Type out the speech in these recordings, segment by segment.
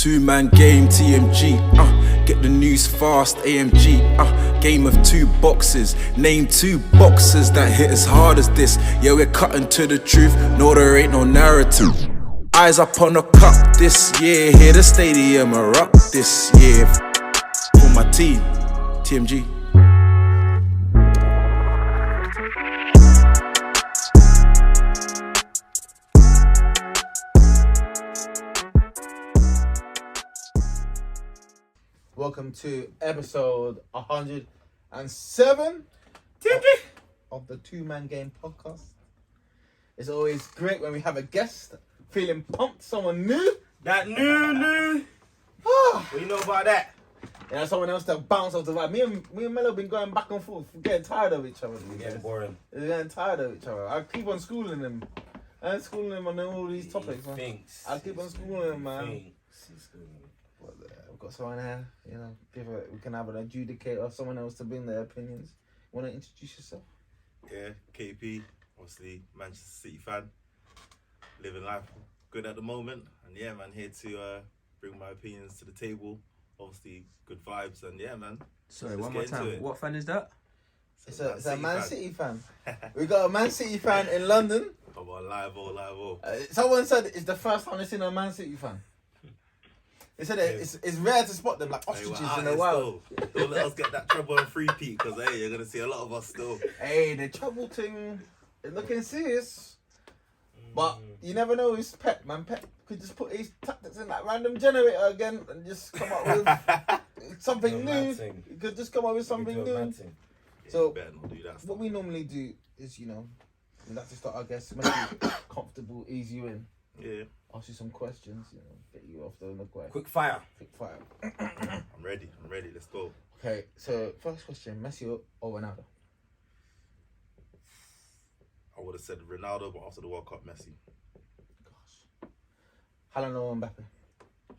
Two-man game, TMG, get the news fast, AMG, game of two boxes. Name two boxers that hit as hard as this. Yeah, we're cutting to the truth, no, there ain't no narrative. Eyes up on the cup this year, hear the stadium erupt this year. For my team, TMG. Welcome to episode 107 of the Two-Man Game podcast. It's always great when we have a guest feeling pumped, someone new. That new. What do you know about that? Yeah, someone else to bounce off the vibe. Me and Melo have been going back and forth. We're getting tired of each other. We're getting boring. We're getting tired of each other. I keep on schooling him. I'm schooling him on all these topics, man. I keep on schooling him, man. But, we've got someone here, you know, we can have an adjudicator, someone else to bring their opinions. Want to introduce yourself? Yeah, KP, obviously Manchester City fan, living life good at the moment, and yeah, man, here to bring my opinions to the table. Obviously, good vibes, and yeah, man. Sorry, one more time. What fan is that? It's a Man City fan. We got a Man City fan in London. Come on, live. Someone said it's the first time they've seen a Man City fan. They said it's rare to spot them like ostriches in the wild. Don't let us get that trouble on free peat, because hey, you're gonna see a lot of us still. Hey, the trouble thing is looking serious. But you never know who's Pep, man. Pep could just put his tactics in that random generator again and just come up with something new. He could just come up with something new. So what we normally do is, you know, we like to start our guests, make you comfortable, ease you in. Yeah. Ask you some questions, you know, get you off the quick. Quick fire. I'm ready. Let's go. Okay, so first question: Messi or Ronaldo? I would have said Ronaldo, but after the World Cup, Messi. Gosh. Haaland or Mbappe?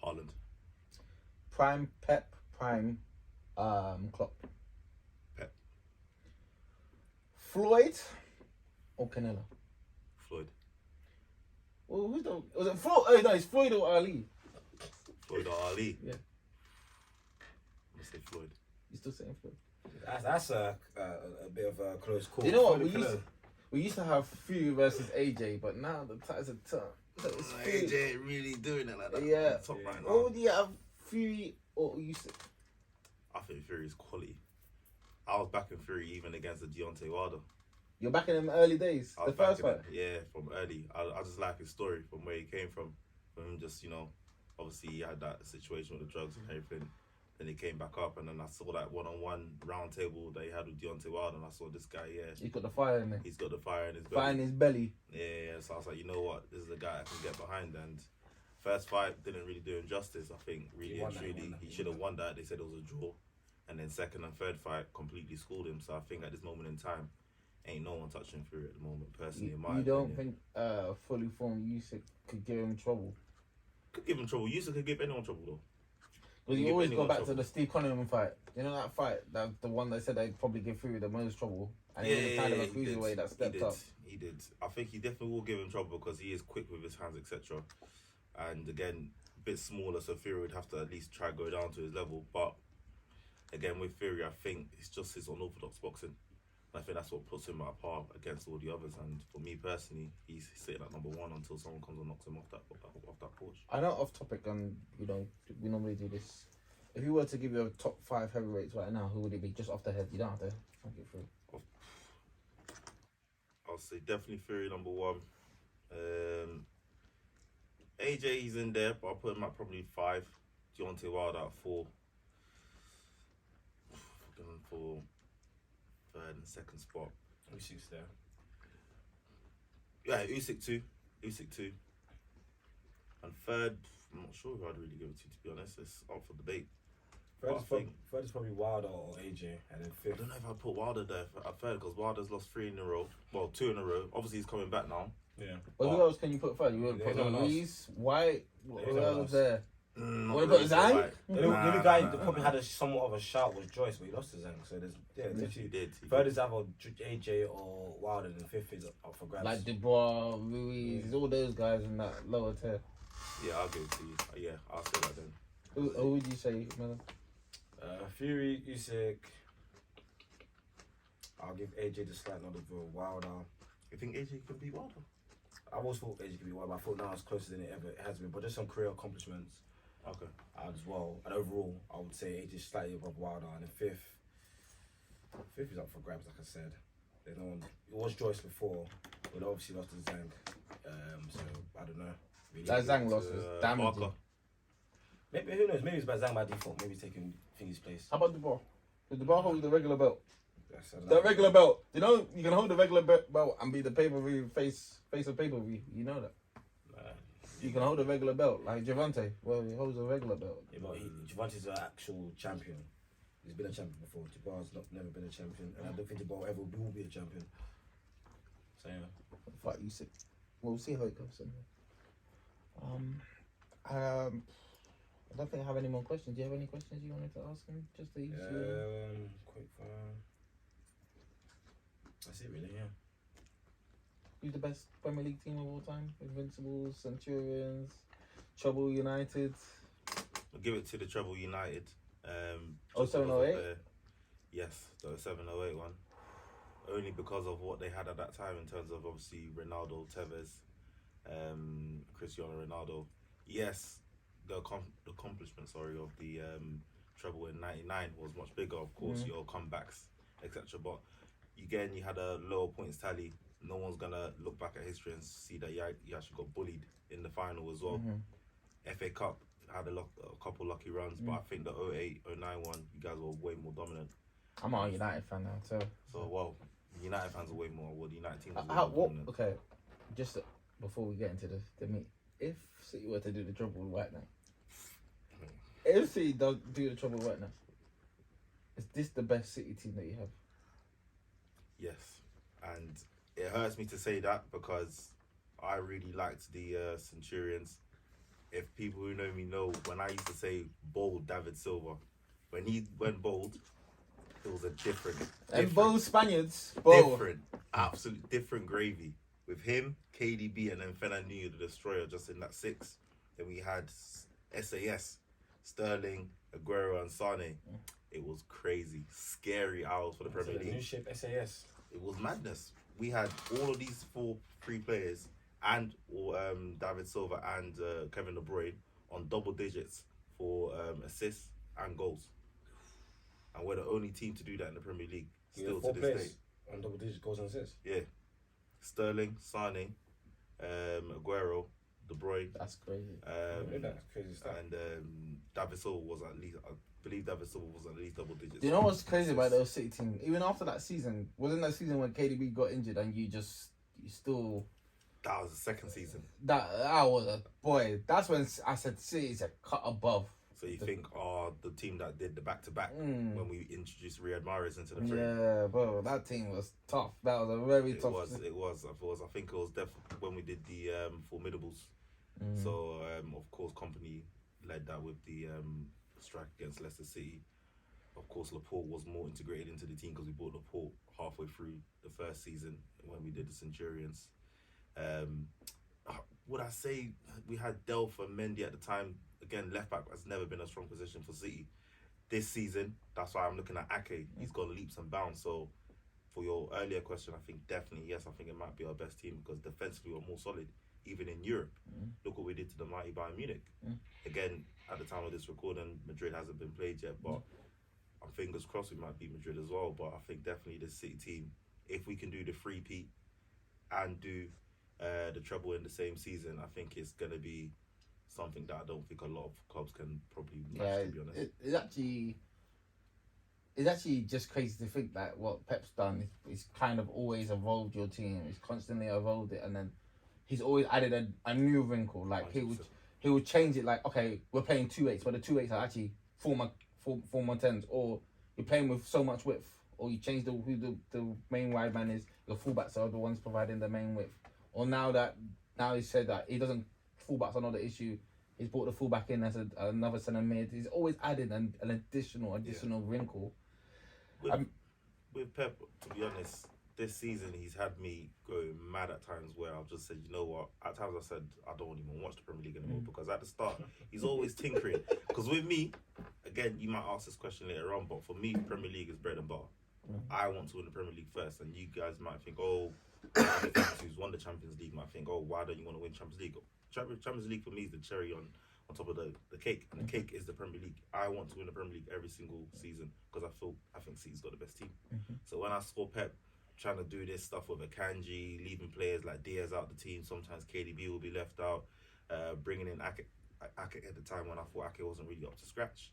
Haaland. Prime Pep, prime Klopp. Pep. Floyd or Canelo? Floyd. Well, was it Floyd? Oh no, it's Floyd or Ali. Floyd or Ali? Yeah. I'm gonna say Floyd. You still saying Floyd? That's a bit of a close call. You know what? We used to have Fury versus AJ, but now the tides are turned. So it's AJ ain't really doing it like that. Yeah. Top right now. What would you have, Fury or Usyk? I think Fury's quality. I was backing Fury even against the Deontay Wilder. You're back in them early days, the first fight. Yeah, from early. I just like his story from where he came from. From him just, you know, obviously he had that situation with the drugs and everything. Then he came back up, and then I saw that one-on-one round table that he had with Deontay Wilder, and I saw this guy, yeah. He's got the fire in there. He's got the fire in his belly. Fire in his belly. Yeah, so I was like, you know what? This is a guy I can get behind. And first fight didn't really do him justice. I think really and truly he should have won that. They said it was a draw. And then second and third fight completely schooled him. So I think at this moment in time, ain't no one touching Fury at the moment, personally, in my opinion. You don't think fully formed Usyk could give him trouble? Could give him trouble. Usyk could give anyone trouble, though. Because you always go back to the Steve Cunningham fight. You know that fight? That the one that said they'd probably give Fury the most trouble. And he was kind of a cruiserweight that stepped up. He did. I think he definitely will give him trouble because he is quick with his hands, etc. And again, a bit smaller, so Fury would have to at least try to go down to his level. But again, with Fury, I think it's just his unorthodox boxing. I think that's what puts him at par against all the others. And for me personally, he's sitting at number one until someone comes and knocks him off that porch. I know off topic, and you know we normally do this. If you were to give you a top 5 heavyweights right now, who would it be? Just off the head, you don't have to think it through. I'll say definitely Fury number 1. AJ, he's in there, but I'll put him at probably 5. Deontay Wilder at 4. Going for third and second spot. Usyk's there. Yeah, Usyk 2. And third, I'm not sure who I'd really give it to be honest. It's up for debate. Third is probably Wilder or AJ, and then fifth. I don't know if I'd put Wilder there at third, because Wilder's lost 3 in a row. Well, 2 in a row. Obviously, he's coming back now. Yeah. But who else can you put third? You would put Ruiz, White. Who else there? What about Zhang? The only guy that probably had a somewhat of a shout was Joyce, but he lost to Zhang. So there's he did. Third is either AJ or Wilder, and fifth is up for grabs. Like Dubois, Ruiz, all those guys in that lower tier. Yeah, I'll give it to you. Yeah, I'll say that then. Who would you say, man? Fury, Usyk. I'll give AJ the slight nod of Wilder. You think AJ can beat Wilder? I always thought AJ could be Wilder, but I thought now it's closer than it ever has been. But just some career accomplishments Okay. as well. And overall, I would say AJ slightly above Wilder. And then fifth is up for grabs, like I said. There's no one. It was Joyce before, but obviously lost to Zhang. So I don't know. Really. That Zhang loss was damaging. Barker. Maybe who knows? Maybe it's by Zhang by default. Maybe he's taking Thingy's place. How about the bar? Did the bar hold the regular belt? Yes, I don't The know. regular belt. You know, you can hold the regular belt and be the pay-per-view face of pay-per-view. You know that. You can hold a regular belt, like Javante. Well, he holds a regular belt. Yeah, but Javante's an actual champion. He's been a champion before. Jabal's never been a champion, and I don't think Jabal ever will be a champion. So yeah. Fuck you, sick. We'll see how it goes. I don't think I have any more questions. Do you have any questions you wanted to ask him? Just the usual. Quick fire. That's it, really. Yeah. Who's the best Premier League team of all time? Invincibles, Centurions, Trouble United. I'll give it to the Treble United. 07-08? Yes, the 07-08 one. Only because of what they had at that time in terms of obviously Ronaldo, Tevez, Cristiano Ronaldo. Yes, the accomplishment, of the treble in '99 was much bigger. Of course, your comebacks, etc. But again, you had a lower points tally. No one's gonna look back at history and see that you actually got bullied in the final as well. FA Cup had a couple lucky runs, but I think the 08-09 one, you guys were way more dominant. I'm not a United fan now, so. So well, United fans are way more. Well, the United team was way more dominant. Okay, just before we get into the meat, if City were to do the trouble right now, if City does do the trouble right now, is this the best City team that you have? Yes, and it hurts me to say that because I really liked the Centurions. If people who know me know, when I used to say bold David Silva, when he went bold, it was a different And both Spaniards, bold. different, absolute different gravy. With him, KDB, and then Fernandinho, the destroyer, just in that six. Then we had SAS, Sterling, Aguero, and Sane. It was crazy, scary hours for the Premier New League. shape SAS. It was madness. We had all of these three players and David Silva and Kevin De Bruyne on double digits for assists and goals. And we're the only team to do that in the Premier League still to this day. On double digit goals and assists. Yeah. Sterling, Sane, Aguero, De Bruyne. That's crazy. That's crazy stuff. And David Silva was at least, I believe David Silva was at least double digits. Do you know what's crazy about those City team? Even after that season, wasn't that season when KDB got injured and you still... That was the second season. That was a boy. That's when I said City's a cut above. So you think, the team that did the back-to-back when we introduced Riyad Mahrez into the Premier. Yeah, bro, that team was tough. That was a very tough. It was. I think it was definitely when we did the Formidables. So of course, Company led that with the strike against Leicester City. Of course, Laporte was more integrated into the team because we bought Laporte halfway through the first season when we did the Centurions. Would I say we had Delph and Mendy at the time? Again, left back has never been a strong position for City. This season, that's why I'm looking at Ake. He's gone leaps and bounds. So, for your earlier question, I think definitely yes. I think it might be our best team because defensively we're more solid, even in Europe. Look what we did to the mighty Bayern Munich. Again, at the time of this recording, Madrid hasn't been played yet, but I'm fingers crossed we might beat Madrid as well. But I think definitely this City team, if we can do the three-peat and do the treble in the same season, I think it's going to be something that I don't think a lot of clubs can probably match, to be honest. It's actually just crazy to think that what Pep's done is kind of always evolved your team. He's constantly evolved it, and then he's always added a new wrinkle. Like he would change it. Like, okay, we're playing 2-8s, but the 2-8s are actually 4-10s, or you're playing with so much width, or you change who the main wide man is. Your fullbacks are the ones providing the main width. Or now he said that he doesn't. Fullbacks are not the issue. He's brought the fullback in as another centre mid. He's always added an additional wrinkle. With Pep, to be honest, this season he's had me go mad at times where I've just said, you know what? At times I said I don't even watch the Premier League anymore because at the start he's always tinkering. Because with me, again, you might ask this question later on, but for me, Premier League is bread and butter. I want to win the Premier League first, and you guys might think, oh, who's won the Champions League might think, oh, why don't you want to win Champions League? Champions League for me is the cherry on top of the cake, and the cake is the Premier League. I want to win the Premier League every single season because I think City's got the best team. So when I saw Pep trying to do this stuff with Akanji, leaving players like Diaz out the team, sometimes KDB will be left out, bringing in Ake at the time when I thought Ake wasn't really up to scratch.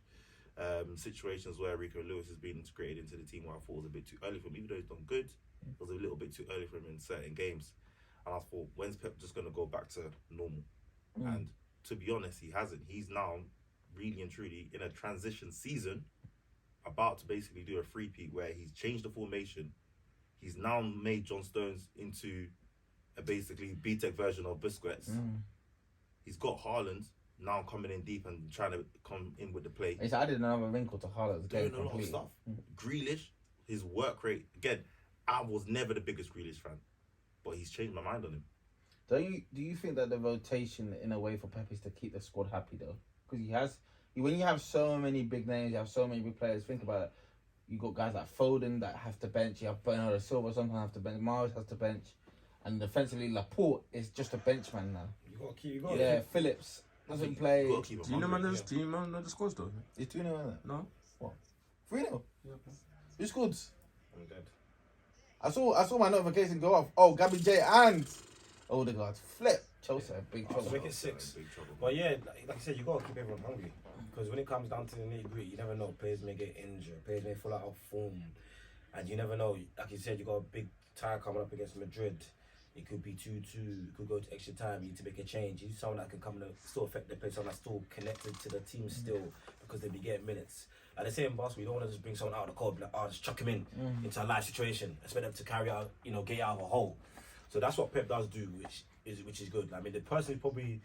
Situations where Rico Lewis has been integrated into the team where I thought was a bit too early for him, even though he's done good, it was a little bit too early for him in certain games. And I thought, when's Pep just going to go back to normal? And to be honest, he hasn't. He's now really and truly in a transition season, about to basically do a three-peat where he's changed the formation. He's now made John Stones into a basically B-Tech version of Busquets. He's got Haaland now coming in deep and trying to come in with the play. It's added another wrinkle to Haaland's game. Doing a lot of stuff. Grealish, his work rate. Again, I was never the biggest Grealish fan, but he's changed my mind on him. Do you think that the rotation in a way for Pep is to keep the squad happy though? Because when you have so many big names, you have so many big players. Think about it. You got guys like Foden that have to bench. You have Bernardo Silva sometimes have to bench. Mars has to bench, and defensively Laporte is just a benchman now. You got to keep. Phillips doesn't play. Do you know the scores though? Is 2-0 in that? No. What? 3-0. Who scored? I'm dead. I saw my notification go off. Oh, Gabby J and Odegaard flip. Chelsea big trouble. So make it 6. But yeah, like I said, you got to keep everyone hungry. Because when it comes down to the nitty-gritty, you never know. Players may get injured. Players may fall out of form. And you never know. Like you said, you got a big tie coming up against Madrid. It could be 2-2. It could go to extra time. You need to make a change. You need someone that can come and still affect the play. Someone that's still connected to the team still because they be getting minutes. At the same basketball, you don't want to just bring someone out of the cold, like, just chuck him in into a live situation, expect them to carry out, get out of a hole. So that's what Pep does do, which is good. I mean, the person who's probably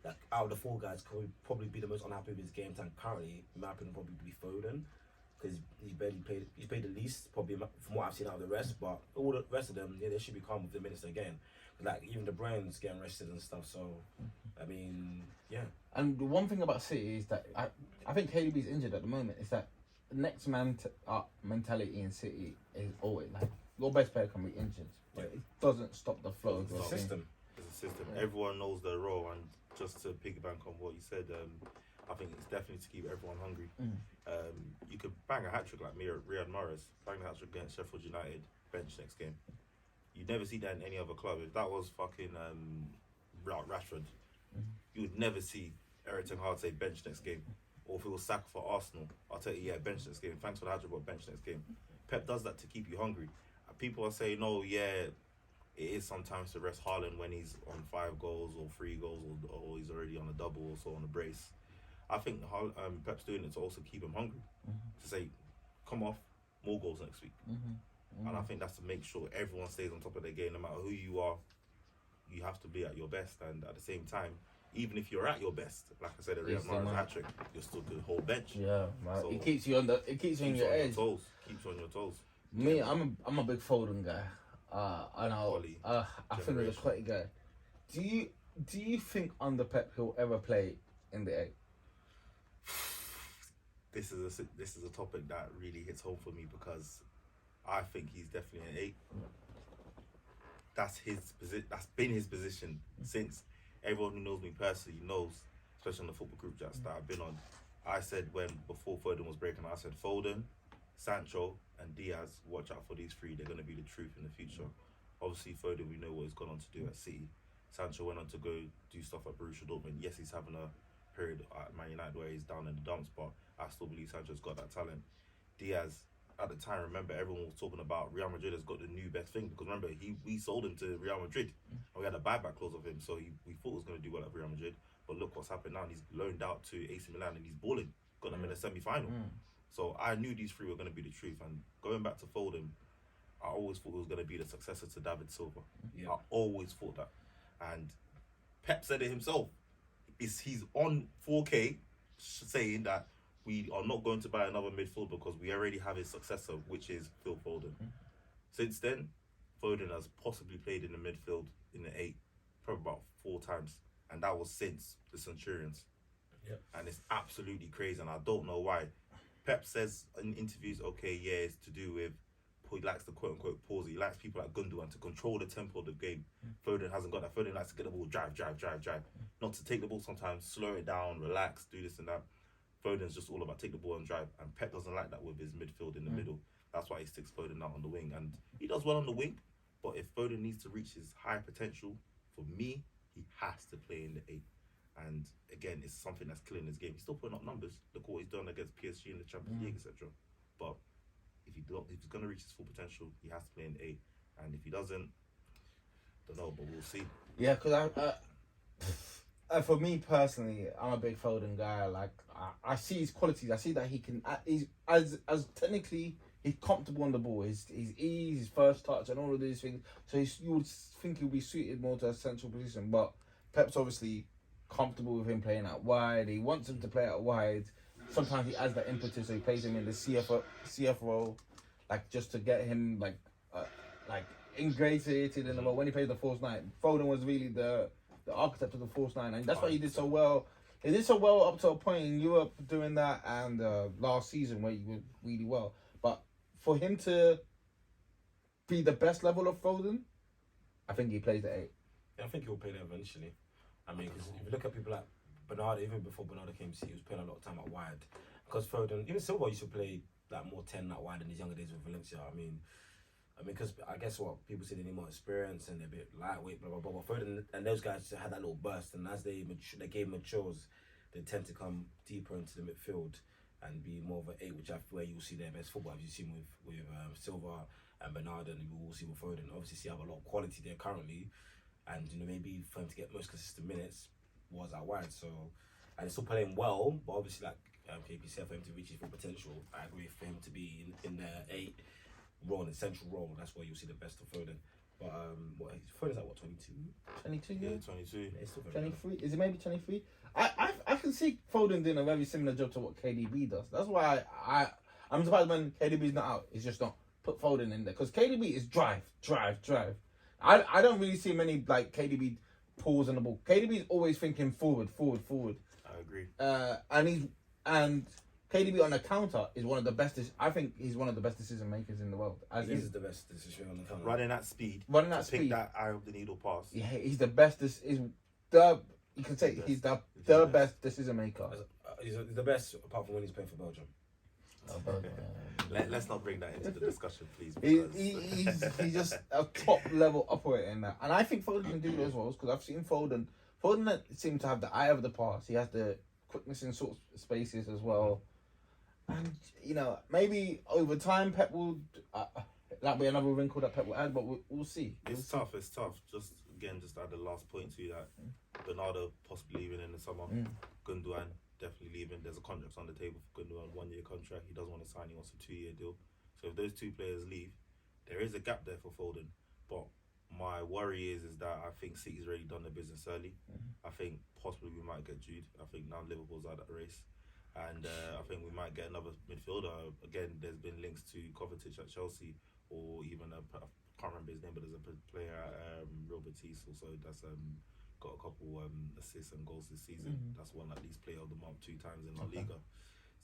like out of the 4 guys could probably be the most unhappy with his game time currently. In my opinion, probably be Foden because he's played the least probably from what I've seen out of the rest. But all the rest of them, they should be calm with the minutes again. Like even De Bruyne's getting rested and stuff. So I mean, yeah. And the one thing about City is that I think KDB's injured at the moment. Is that the next man up mentality in City is always like your best player can be injured, but it doesn't stop the flow. It's a system. It's a system. Everyone knows their role, and just to piggyback on what you said, I think it's definitely to keep everyone hungry. You could bang a hat-trick like Riyad Mahrez, bang a hat-trick against Sheffield United, bench next game. You'd never see that in any other club. If that was fucking Rashford, you would never see Eric Ten Hag say bench next game. Or if it was Saka for Arsenal, I'll tell you, yeah, bench next game. Thanks for the hat-trick, but bench next game. Pep does that to keep you hungry. People are saying, no, yeah, it is sometimes to rest Haaland when he's on 5 goals or 3 goals or he's already on a double or so on a brace. I think Pep's doing it to also keep him hungry. To say, come off, more goals next week. And I think that's to make sure everyone stays on top of their game. No matter who you are, you have to be at your best. And at the same time, even if you're at your best, like I said, a Riyad Mahrez hat-trick, you're still good whole bench. Yeah, man. So it keeps you on your edge. Keeps you on your toes. Me, I'm a big Foden guy. I know. I think he's a quality guy. Do you think under Pep he'll ever play in the 8? This is a topic that really hits home for me because I think he's definitely an 8. That's been his position since. Everyone who knows me personally knows, especially on the football group chats that I've been on. I said before Foden was breaking, I said Foden, Sancho and Diaz, watch out for these 3. They're going to be the truth in the future. Obviously, Foden, we know what he's gone on to do at City. Sancho went on to go do stuff at Borussia Dortmund. Yes, he's having a period at Man United where he's down in the dumps, but I still believe Sancho's got that talent. Diaz, at the time, remember, everyone was talking about Real Madrid has got the new best thing because remember, we sold him to Real Madrid and we had a buyback clause of him, so we thought he was going to do well at Real Madrid. But look what's happened now. He's loaned out to AC Milan and he's balling. Got them in a semi-final. So I knew these 3 were going to be the truth. And going back to Foden, I always thought he was going to be the successor to David Silva. I always thought that. And Pep said it himself. He's on 4K saying that we are not going to buy another midfield because we already have his successor, which is Phil Foden. Since then, Foden has possibly played in the midfield in the 8 probably about 4 times, and that was since the Centurions. Yep. And it's absolutely crazy, and I don't know why. Pep says in interviews, okay, yeah, it's to do with, he likes the quote-unquote pause. He likes people like Gundogan to control the tempo of the game. Foden hasn't got that. Foden likes to get the ball, drive. Not to take the ball sometimes, slow it down, relax, do this and that. Foden's just all about take the ball and drive. And Pep doesn't like that with his midfield in the middle. That's why he sticks Foden out on the wing. And he does well on the wing, but if Foden needs to reach his high potential, for me, he has to play in the 8. And again, it's something that's killing his game. He's still putting up numbers. Look what he's done against PSG in the Champions League, etc. But if he's going to reach his full potential, he has to play in 8. And if he doesn't, don't know, but we'll see. Yeah, because for me personally, I'm a big Foden guy. Like I see his qualities. I see that he can. He's as technically he's comfortable on the ball. His ease, his first touch, and all of these things. So you would think he'll be suited more to a central position. But Pep's obviously comfortable with him playing out wide. He wants him to play out wide. Sometimes he adds that impetus, so he plays him in the CF role, like just to get him like ingratiated in the role. When he plays the false 9, Foden was really the architect of the false 9, and that's why he did so well. He did so well up to a point in Europe doing that, and last season where he was really well. But for him to be the best level of Foden, I think he plays the 8. Yeah, I think he'll play there eventually. I mean, because if you look at people like Bernardo, even before Bernardo came to see, he was playing a lot of time out wide. Because Foden, even Silva used to play like more 10 out wide in his younger days with Valencia. I mean, because I guess what people say they need more experience and they're a bit lightweight, blah blah blah. But Foden and those guys had that little burst, and as their game matures, they tend to come deeper into the midfield and be more of an 8, which I feel where you'll see their best football, as you've seen with Silva and Bernardo, and you will see with Foden. Obviously, you have a lot of quality there currently, and maybe for him to get most consistent minutes was out wide. So, and he's still playing well, but obviously, like KP said, for him to reach his full potential, I agree for him to be in the 8 role, in the central role. That's where you'll see the best of Foden. But Foden's like what, 22? 22, Yeah, 22. Yeah, he's still very 23? Is it maybe 23? I can see Foden doing a very similar job to what KDB does. That's why I'm surprised when KDB's not out. It's just not put Foden in there, because KDB is drive. I don't really see many like KDB pulls on the ball. KDB is always thinking forward. I agree. And KDB on the counter is one of the best. I think he's one of the best decision makers in the world. He's the best decision on the counter. Running at speed. Pick that eye of the needle pass. Yeah, he's the best. You can say he's the best decision maker. He's the best, apart from when he's playing for Belgium. Let's not bring that into the discussion, please. He's just a top level operator in that, and I think Foden can do those roles, because I've seen Foden. Foden seems to have the eye of the pass. He has the quickness in sort of spaces as well, and maybe over time Pep will that'll be another wrinkle that Pep will add, but we'll see. It's tough. Just add the last point to that. Bernardo possibly leaving in the summer. Gundogan definitely leaving. There's a contract on the table for Gundogan, 1-year contract. He doesn't want to sign. He wants a 2-year deal. So if those 2 players leave, there is a gap there for Foden. But my worry is that I think City's already done their business early. I think possibly we might get Jude. I think now Liverpool's out of that race. And I think we might get another midfielder. Again, there's been links to Kovacic at Chelsea, or even I can't remember his name, but there's a player at Real Betis also that's got a couple assists and goals this season. That's won at least Player of the Month 2 times in La Liga.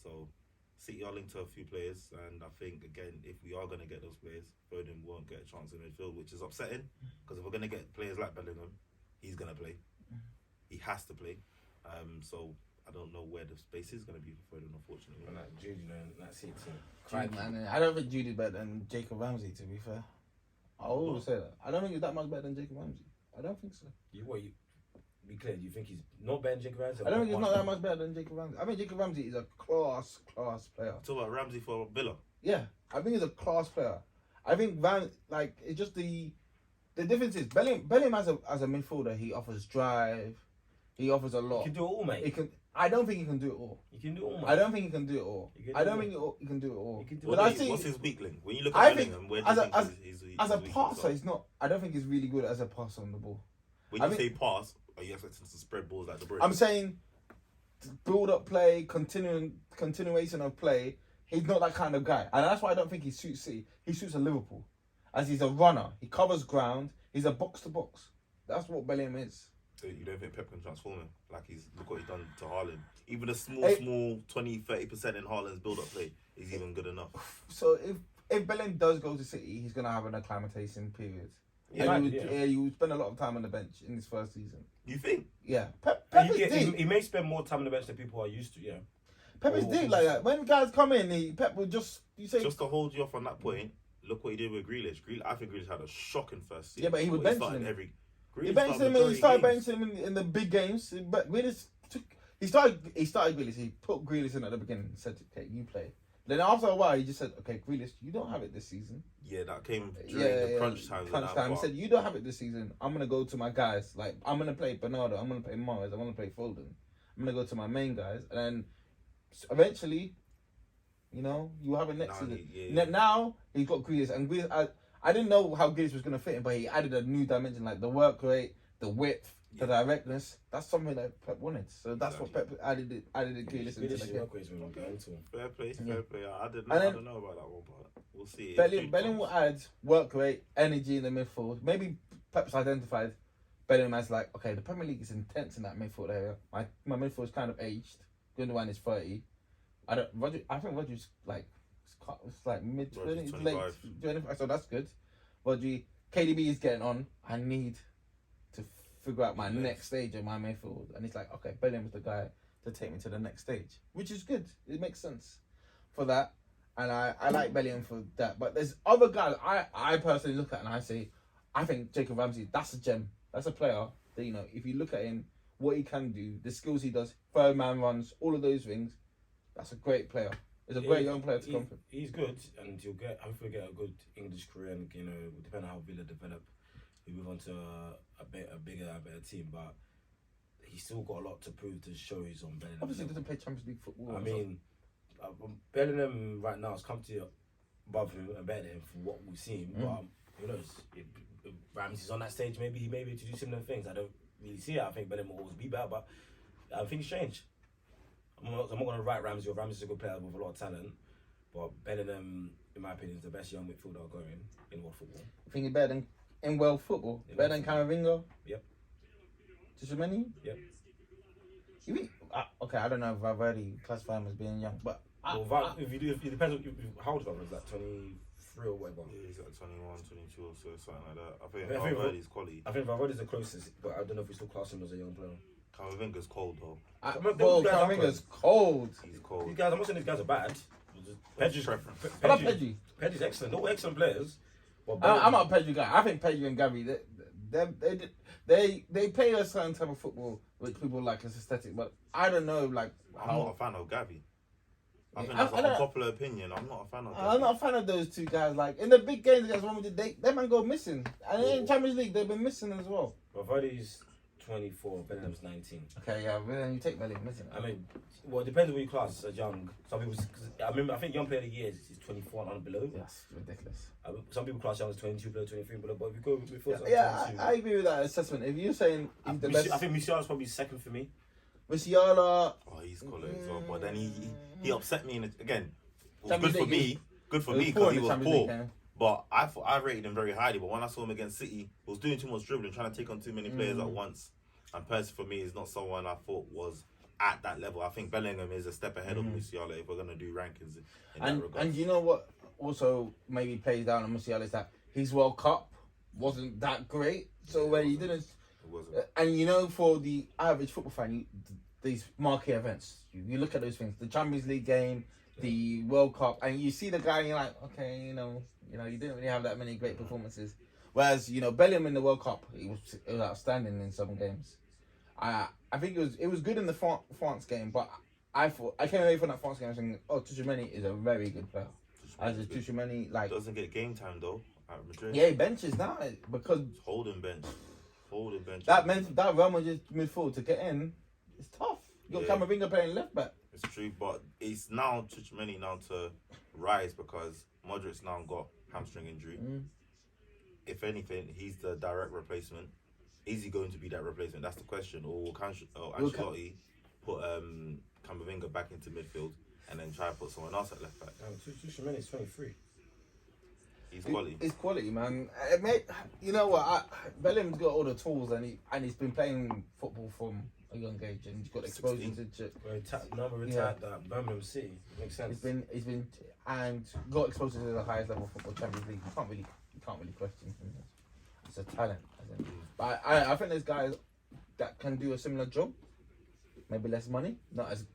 So City are linked to a few players, and I think again, if we are going to get those players, Foden won't get a chance in midfield, which is upsetting, because if we're going to get players like Bellingham, he's going to play. He has to play. So I don't know where the space is going to be for Foden, unfortunately. And like Jude, that City team. I don't think Jude is better than Jacob Ramsey, to be fair. I always say that. I don't think he's that much better than Jacob Ramsey. I don't think so. Be clear, do you think he's not better than Jacob Ramsey? I don't think he's not that much better than Jacob Ramsey. I think Jacob Ramsey is a class player. Talk about Ramsey for Villa. Yeah, I think he's a class player. I think it's just the difference is Bellingham as a midfielder, he offers drive, he offers a lot. He can do it all, mate. I don't think he can do it all. You can do it all, mate. I don't think he can do it all. I don't think he can do it all. What's his weak link? When you look at Bellingham, where do you think he's as a passer, he's not. I don't think he's really good as a passer on the ball. When you say pass, are you expecting to spread balls like the Brits? I'm saying build up play, continuation of play. He's not that kind of guy, and that's why I don't think he suits City. He suits a Liverpool. as he's a runner. He covers ground. He's a box to box. That's what Bellingham is. So you don't think Pep can transform him? Like look what he's done to Haaland. Even a small 20-30% in Haaland's build-up play is even good enough. So if Bellingham does go to City, he's gonna have an acclimatation period. Yeah, you would spend a lot of time on the bench in his first season. You think? Yeah, Pep is deep. He may spend more time on the bench than people are used to. Yeah. Pep is deep like that. When guys come in, Pep will just to hold you off on that point. Look what he did with Grealish. I think Grealish had a shocking first season. Yeah, but he would bench him. He started benching him in the big games. But Grealish he started Grealish. He put Grealish in at the beginning. Said, "Okay, you play." Then after a while, he just said, "Okay, Grealish, you don't have it this season." Yeah, that came during the crunch time. He said, "You don't have it this season. I'm gonna go to my guys. Like I'm gonna play Bernardo. I'm gonna play Morris. I'm gonna play Foden. I'm gonna go to my main guys." And then eventually, you have it next season. Now he's got Grealish, and Grealish. I didn't know how Grealish was gonna fit in, but he added a new dimension, like the work rate, the width, the directness. That's something that Pep wanted. So that's what Pep added Grealish into the game. Fair play. I don't know about that one, but we'll see. Bellingham will add work rate, energy in the midfield. Maybe Pep's identified Bellingham as like, okay, the Premier League is intense in that midfield area. My midfield is kind of aged. Gundogan is 30. I think Rodri's like it's like mid 20s, late 25, so that's good. Rodri, KDB is getting on. I need to figure out my next stage of my midfield, and it's like, okay, Bellingham's the guy to take me to the next stage, which is good. It makes sense for that, and I like Bellingham for that. But there's other guys I personally look at and I say, I think Jacob Ramsey, that's a gem. That's a player that, if you look at him, what he can do, the skills he does, third man runs, all of those things, that's a great player. He's a great young player to come from. He's good, and hopefully get a good English career, and depending on how Villa develop, he'll move on to a bigger, better team. But he's still got a lot to prove to show he's on Bellingham. Obviously, he doesn't play Champions League football. I mean, Bellingham right now has come to above him and better than him from what we've seen. But who knows? If Ramsey's on that stage, maybe he may be able to do similar things. I don't really see it. I think Bellingham will always be better, but things change. I'm not going to write Ramsey off. Ramsey's a good player with a lot of talent, but Bellingham, in my opinion, is the best young midfielder going in world football. You think he's better than in world football? Better than Camavinga? Yep. Tchouaméni? Yep. You think? Okay, I don't know if I've already classified him as being young, but if you do, it depends on how old Valverde is. Like 23 or whatever. Yeah, he's like 21, 22 or so, something like that. I think Valverde's quality. I think Valverde's the closest, but I don't know if we still class him as a young player. Camavinga's cold though. Camavinga's cold. He's cold. These guys, I'm not saying these guys are bad. Pedri's preference. I love Pedri. Pedri's excellent. They're all excellent players. I'm not a Pedri guy. I think Pedri and Gavi, they play a certain type of football which people like as aesthetic, but I don't know I'm not a fan of Gavi. I think that's an unpopular opinion. I'm not a fan of Gavi. I'm not a fan of those two guys. Like in the big games against Real Madrid, they man go missing, and in Champions League they've been missing as well. Valverde's 24, Bellingham's 19. Okay, yeah, but then you take Bellingham, isn't it? I mean, well, it depends on what you class as young. Some people, I think young player of the year is 24 and below. That's ridiculous. Some people class young as 22 below, 23 below. But if you go before, I agree with that assessment. If you're saying he's the best, I think Musiala's probably second for me. Musiala. Oh, he's quality as well. But then he upset me again. It was good for me. Good for me because he was poor. But I rated him very highly. But when I saw him against City, he was doing too much dribbling, trying to take on too many players at once. And Percy, for me, is not someone I thought was at that level. I think Bellingham is a step ahead of Musiala if we're going to do rankings in that regard. And you know what also maybe plays down on Musiala is that his World Cup wasn't that great. So when he didn't... It wasn't. And for the average football fan, these marquee events, you look at those things. The Champions League game, the World Cup, and you see the guy and you're like, okay, you didn't really have that many great performances. Whereas, Bellingham in the World Cup, it was outstanding in some games. I think it was good in the France game, but I came away from that France game saying, Tchouaméni is a very good player. As a Tchouaméni, doesn't get game time though at Madrid. Yeah, he benches now because holding bench. That Real Madrid midfield to get in, it's tough. You got Camavinga playing left back. It's true, but it's now Tchouaméni now to rise because Modric's now got hamstring injury. If anything, he's the direct replacement. Is he going to be that replacement? That's the question. Or will Ancelotti put Camavinga back into midfield and then try to put someone else at left back? Tchouaméni is 23. He's quality. It's quality, man. You know what? Bellingham's got all the tools, and he's been playing football from a young age, and he's got exposure to. Retired at Birmingham City. Makes sense. He's been and got exposure to the highest level of football, Champions League. You can't really question him. It's a talent. But I think there's guys that can do a similar job, maybe less money, not as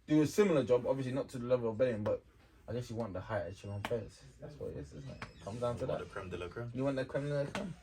do a similar job. Obviously not to the level of Bellingham, but I guess you want the high echelon players. That's what it is, isn't it? Comes down to that. The creme de la creme. You want the creme de la creme.